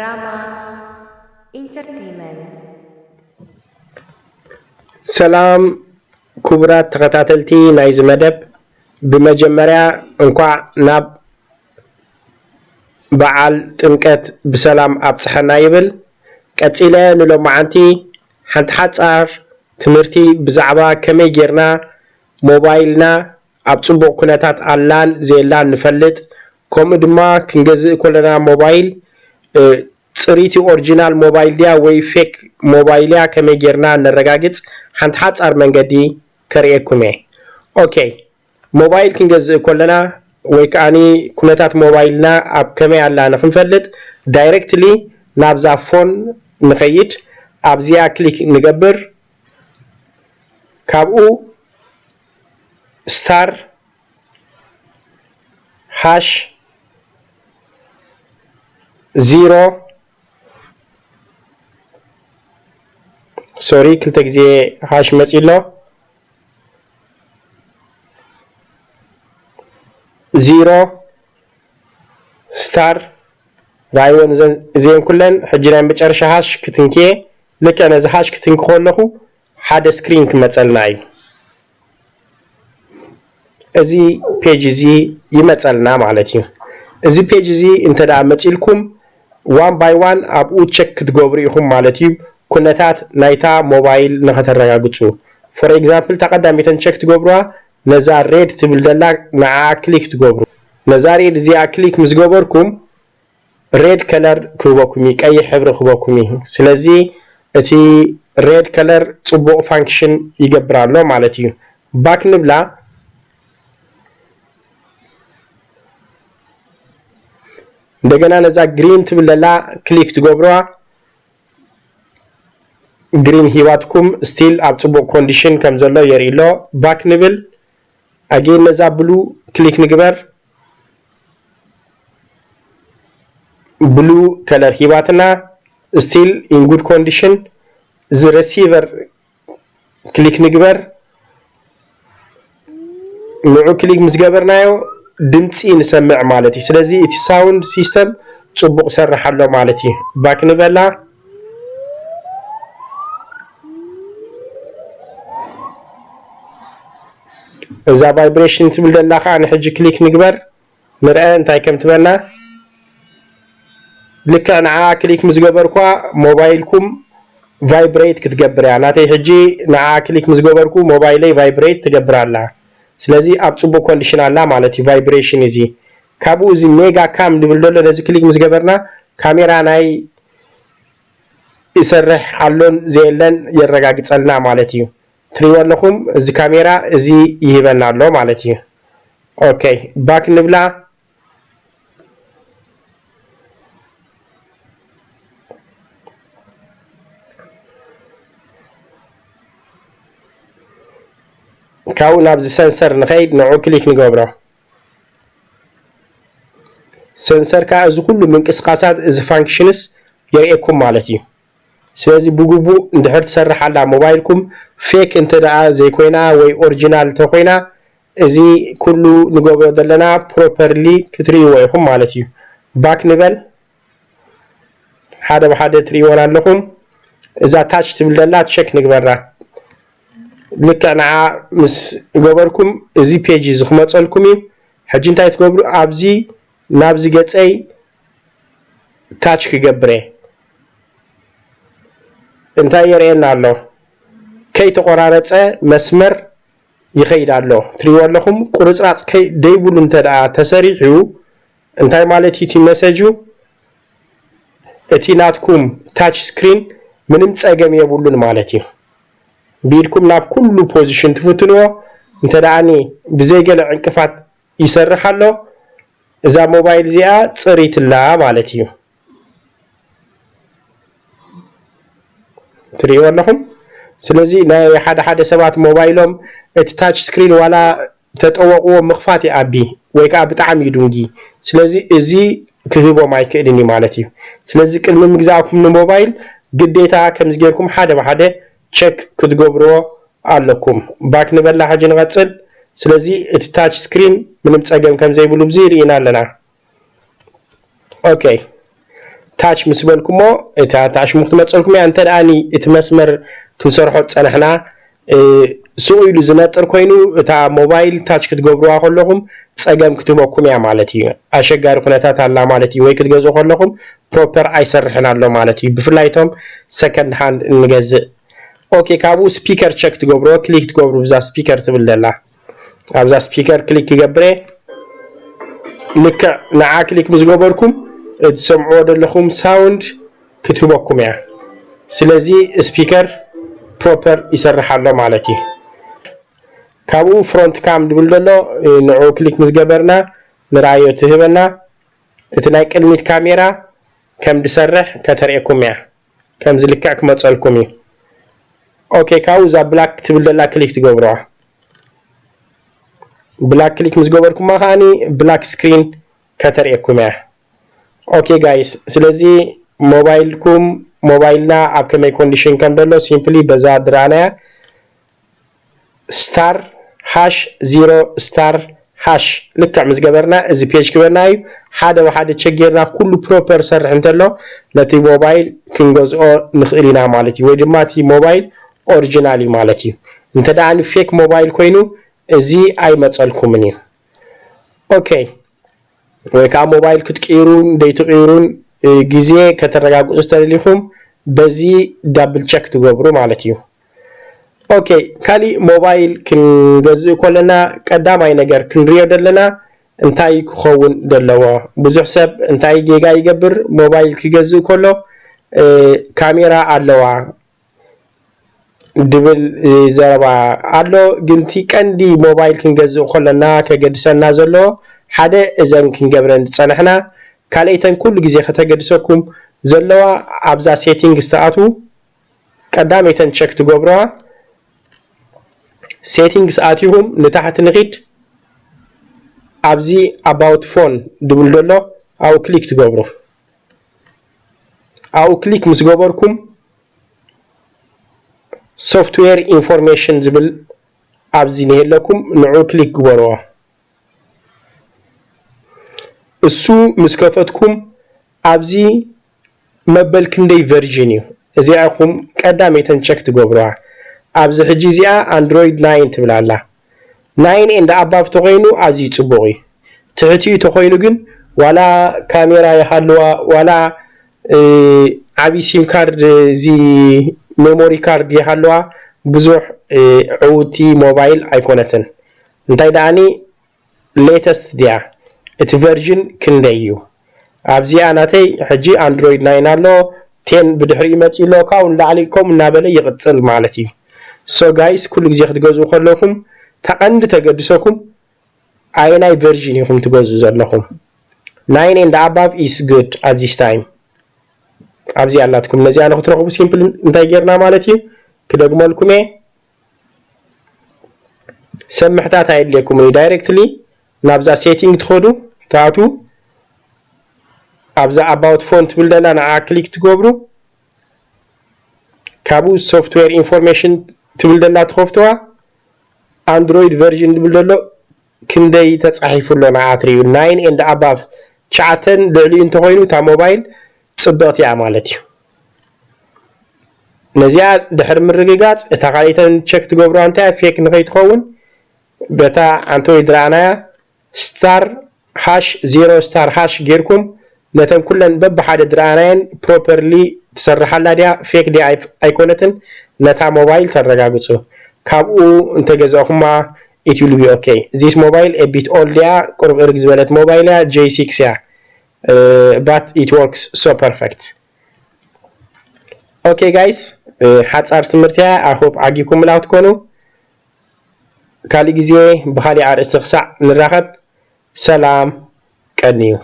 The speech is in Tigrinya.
Rama Entertainment. ሰላም ክቡራት ተኸታተልቲ ናይዚ መደብ ብመጀመርያ እንኳዕ ናብ በዓል ጥምቀት ብሰላም ኣብፅሐና ይብል ቀፂለ ንሎማዓንቲ ሓንቲ ሓፃር ትምህርቲ ብዛዕባ ከመይ ጌርና ሞባይልና ኣብ ፅቡቅ ኩነታት ኣላን ዘየላን ንፈልጥ ከምኡ ድማ ክንገዝእ ከለና ሞባይል ፅሪቲ ኦሪጂናል ሞባይል ድያ ወይ ፌክ ሞባይል ያ ከመይ ጌርና ነረጋግፅ ሓንቲ ሓፃር መንገዲ ከርእየኩም እየ ኦኬ ሞባይል ክንገዝእ ከለና ወይ ከዓኒ ኩነታት ሞባይልና ኣብ ከመይ ኣላ ንክንፈልጥ ዳይሬክትሊ ናብዛ ፎን ንኸይድ ኣብዚኣ ክሊክ ንገብር ካብኡ ስታር ሃሽ 0 ሶሪ ክልተ ግዜ ሃሽ መፂሎ 0 ስታር رايون زين كلن حجنا مጨረሻ ሃሽ ክትንከ ልክ ነዚ ሃሽ ክትንከ ከለኹ ሓደ ስክሪን ክመፀልና እዩ እዚ ፔጅ እዚ ይመፀልና ማለት እዩ እዚ ፔጅ እዚ እንተዳ መፂልኩም ዋን ባይ ዋን ኣብኡ ቼክ ክትገብሩ ኢኹም ማለት እዩ ኩነታት ናይታ ሞባይል ንኸተረጋግፁ ፎር ኤግዛምፕል ተቀዳሚተን ቼክ ትገብሩዋ ነዛ ሬድ ትብል ዘላ ንዓ ክሊክ ትገብሩ ነዛ ሬድ እዚኣ ክሊክ ምስ ገበርኩም ሬድ ከለር ክህበኩም ቀይሕ ሕብሪ ክህበኩም ስለዚ እቲ ሬድ ከለር ፅቡቅ ፋንክሽን ይገብራሎ ማለት እዩ ባክ ንብላ እንደገና ነዛ ግሪን ትብል ዘላ ክሊክ ትገብሩዋ ግሪን ሂባትኩም ስቲል ኣብ ፅቡቅ ኮንዲሽን ከም ዘሎ የርእሎ ባክ ንብል ኣጌን ነዛ ብሉ ክሊክ ንግበር ብሉ ከለር ሂባትና ስቲል ኢን ጉድ ኮንዲሽን ዝ ሪሲቨር ክሊክ ንግበር ንዑ ክሊክ ምስ ገበርናዮ ድምፂ ንሰምዕ ማለት እዩ ስለዚ እቲ ሳውንድ ሲስተም ፅቡቅ ሰርሕ ኣሎ ማለት እዩ ባክ ንበላ እዛ ቫይብሬሽን ትብል ዘላ ከዓ ንሕጂ ክሊክ ንግበር ንርአ እንታይ ከም ትበልና ልክ ንዓ ክሊክ ምስ ገበርኳ ሞባይልኩም ቫይብሬት ክትገብር እያ ናተይ ሕጂ ንዓ ክሊክ ምስ ገበርኩ ሞባይለይ ቫይብሬት ትገብር ኣላ ስለዚ ኣብ ፅቡቅ ኮንዲሽን ኣላ ማለት እዩ ቫይብሬሽን እዚ ካብኡ እዚ ሜጋ ካም ንብል ዘሎ ነዚ ክሊክ ምስ ገበርና ካሜራ ናይ ይሰርሕ ኣሎን ዘየለን የረጋግፀልና ማለት እዩ ትሪእዎ ኣለኹም እዚ ካሜራ እዚ ይህበና ኣሎ ማለት እዩ ኦኬ ባክ ንብላ ካው ናብዚ ሰንሰር ንኸይድ ንዑ ክሊክ ንገብሮ ሰንሰር ካ እዚ ኩሉ ምንቅስቃሳት እዚ ፋንክሽንስ የርእየኩም ማለት እዩ ስለዚ ብግቡእ እንድሕር ትሰርሕ ኣላ ሞባይልኩም ፌክ እንተደኣ ዘይኮይና ወይ ኦሪጂናል ተኮይና እዚ ኩሉ ንገብሮ ዘለና ፕሮፐርሊ ክትርእይዎ ኢኹም ማለት እዩ ባክ ንበል ሓደ ብሓደ ትርእይዎን ኣለኹም እዛ ታች ትብል ዘላ ቼክ ንግበራ ልክዕ ንዓ ምስ ገበርኩም እዚ ፔጅ እዚ ክመፀልኩም እዩ ሕጂ እንታይ ትገብሩ ኣብዚ ናብዚ ገፀይ ታች ክገብረ እንታይ የርእየና ኣሎ ከይተቆራረፀ መስመር ይኸይድ ኣሎ ትሪእዎ ኣለኹም ቁርፅራፅ ደይብሉ እንተደኣ ተሰሪሑ እንታይ ማለት እዩ እቲ መሰጁ እቲ ናትኩም ታች ስክሪን ምንም ፀገም የብሉን ማለት እዩ ቢድኩም ናብ ኩሉ ፖዚሽን ትፍትንዎ እንተደኣኒ ብዘይገለ ዕንቅፋት ይሰርሕ ኣሎ እዛ ሞባይል እዚኣ ፅሪትላ ማለት እዩ ትሪእዎ ኣለኹም ስለዚ ናይ ሓደ ሰባት ሞባይሎም እቲ ታች ስክሪን ዋላ ተጠወቅዎ ምኽፋት ይኣቢ ወይ ከዓ ብጣዕሚ ይድንጊ ስለዚ እዚ ክህቦም ኣይክእልን ማለት እዩ ስለዚ ቅድሚ ምግዛእኩም ንሞባይል ግዴታ ከም ዝገርኩም ሓደ ብሓደ ቼክ ክትገብርዎ ኣለኩም ባክ ንበላ ሕጂ ንቐፅል ስለዚ እቲ ታች ስክሪን ምንም ፀገም ከም ዘይብሉ ብዚ ርኢና ኣለና ኦኬ ታች ምስበልኩሞ እታ ታች ምክትመጽልኩም አንተ ዳኒ እትመስመር ክንሰርሖ ጸናሕና ሱኢሉ ዝነጥር ኮይኑ እታ ሞባይል ታች ክትገብሩዋ ከለኹም ጸገም ክትበኩም ያ ማለት እዩ አሸጋሪ ኩነታት አላ ማለት እዩ ወይ ክትገዙ ከለኹም ፕሮፐር አይሰርሕን አሎ ማለት እዩ ብፍላይቶም ሰከንድ ሃንድ እንገዝእ ኦኬ ካቡ ስፒከር ቼክ ትገብሩ ክሊክ ትገብሩ ብዛ ስፒከር ትብልደላ አብዛ ስፒከር ክሊክ ትገብረ ልክ ንዓ ክሊክ ምዝገበርኩም እትሰምዑ ደለኹም ሳውንድ ክትበኩም ያ ስለዚ ስፒከር ፕሮፐር ይሰርሓሎ ማለት እዩ ካቡ ፍሮንት ካም ድብል ደሎ ንዑ ክሊክ ምዝገበርና ንራዮ ትህበና እቲ ናይ ቅድሚት ካሜራ ከም ድሰርሕ ከተርእየኩም ያ ከም ዝልክዕ ክመጸልኩም እዩ ኦኬ ካቡ ዛ ብላክ ትብል ደላ ክሊክ ትገብሩዋ ብላክ ክሊክ ምዝገበርኩም ማኻኒ ብላክ ስክሪን ከተርእየኩም ያ ኦኬ ጋይስ ስለዚ ሞባይልና ኣብ ከመይ ኮንዲሽን ከም ደሎ ሲምፕሊ በዛ ድራናያ ስታር ሃሽ 0 ስታር ሃሽ ልክዕ ምዝገበርና እዚ ፔጅ ክበናዩ ሓደ ወሓደ ቸጌርና ኩሉ ፕሮፐር ሰርሕ እንተሎ ነቲ ሞባይል ክንገዝኦ ንኽእል ኢና ማለት እዩ ወይ ድማ እቲ ሞባይል ኦሪጂናሊ ማለት እዩ እንተዳኒ ፌክ ሞባይል ኮይኑ እዚ ኣይመጸልኩምን እዩ ኦኬ ወይ ካ ሞባይል ክትቀይሩን ደይትቀይሩን ጊዜ ከተረጋግጹ ተደሊኹም በዚ ዳብል ቼክ ትገብሩ ማለት እዩ ኦኬ ካሊ ሞባይል ክንገዝእ ኮለና ቀዳማይ ነገር ክንሪዮ ደለና እንታይ ክኸውን ደለዎ ብዙሕ ሰብ እንታይ ጌጋ ይገብር ሞባይል ክገዝእ ኮሎ ካሜራ ኣለዋ ድብል ዘረባ ኣሎ ግንቲ ቀንዲ ሞባይል ክንገዝእ ኮለና ከገድሰና ዘሎ ሓደ እዘን ክንገብረን ጸንሕና ካልአይተን ኩሉ ግዜ ከተገድሰኩም ዘለዋ ኣብዛ ሴቲንግ ስተኣቱ ቀዳመይተን ቼክ ትገብሩዋ ሴቲንግ ሰአቲሁም ንታሕት ንኺድ ኣብዚ about phone ድብል ደሎ አው ክሊክ ትገብሩ አው ክሊክ ምስገበርኩም ሶፍትዌር ኢንፎርሜሽን ዝብል ኣብዚ ነሄለኩም ንዑ ክሊክ ግበሩዋ እሱ ምስከፈትኩም ኣብዚ መበል ክንደይ ቨርዥን እዩ እዚኣኹም ቀዳመይተን ቼክ ትገብሩዋ ኣብዚ ሕጂ እዚኣ አንድሮይድ 9 ትብላላ 9 and above ተኮይኑ ኣዚ ጽቡቕ እዩ ትሕቲኡ ተኮይኑ ግን ዋላ ካሜራ ይሃለዋ ዋላ ዓቢ ሲም ካርድ ዚ ሜሞሪ ካርድ ይሃለዋ ብዙሕ ዕውቲ ሞባይል ኣይኮነትን እንታይ ዳኒ ሌተስት ዲያ እቲ ቨርዥን ክንደይ እዩ ኣብዚ ኣናተይ ሕጂ አንድሮይድ 9 ኣሎ 10 ብድሕሪ መጪሎ ካውን ላዕሊኩም እናበለ ይቕጽል ማለት እዩ So guys ኩሉ ግዜ ክትገዝኡ ከለኹም ተቐንዲ ተገድሰኩም ኣይናይ ቨርዥን ይኹም ትገዝኡ ዘለኹም 9 and above is good at this time ኣብዚ ያላትኩም ነዚ ኣነ ክትረኽቡ ሲምፕል እንታይ ጌርና ማለት እዩ ክደግመልኩም ሰምሕታት ኣይድልየኩም ዳይሬክትሊ ናብዛ ሴቲንግ ትኸዱ ታቱ ኣብዛ about phone ትብል ደላ ንዓ ክሊክ ትገብሩ ካቡ ሶፍትዌር ኢንፎርሜሽን ትብል ደላ ትኸፍተዋ አንድሮይድ ቨርዥን ትብል ደሎ ክንደይ ተጻሒፉሎ ንዓትሪዩ 9 and above ቻተን ልዕሊኡ እንተኮይኑ ታ ሞባይል ጽብቕቲ ያ ማለት እዩ ነዚያ ድሕሪ ምርግጋጽ እታ ካልእተን ቼክ ትገብሩ እንታይ ፌክ ንኸይትኸውን በታ አንድሮይድ ራናያ ስታር ሃሽ 0 ስታር ሃሽ ጌርኩም ነተን ኩለን በብሓደ ድራናየን ፕሮፐርሊ ትሰርሓላ ዲያ ፌክ ዲያ ኣይኮነትን ነታ ሞባይል ተረጋግጹ ካብኡ እንተገዛኹማ it will be okay this mobile a bit old ያ ቁርብ እርግ ዝበለት ሞባይል ያ J6 ያ but it works so perfect okay guys ሓጻር ትምህርቲ ያ I hope ዓጊኩም ላው ትኮኑ ካሊ ግዜ ብኻሊ ኣርእስቲ ክሳዕ ንራኸብ ሰላም ቀኒዩ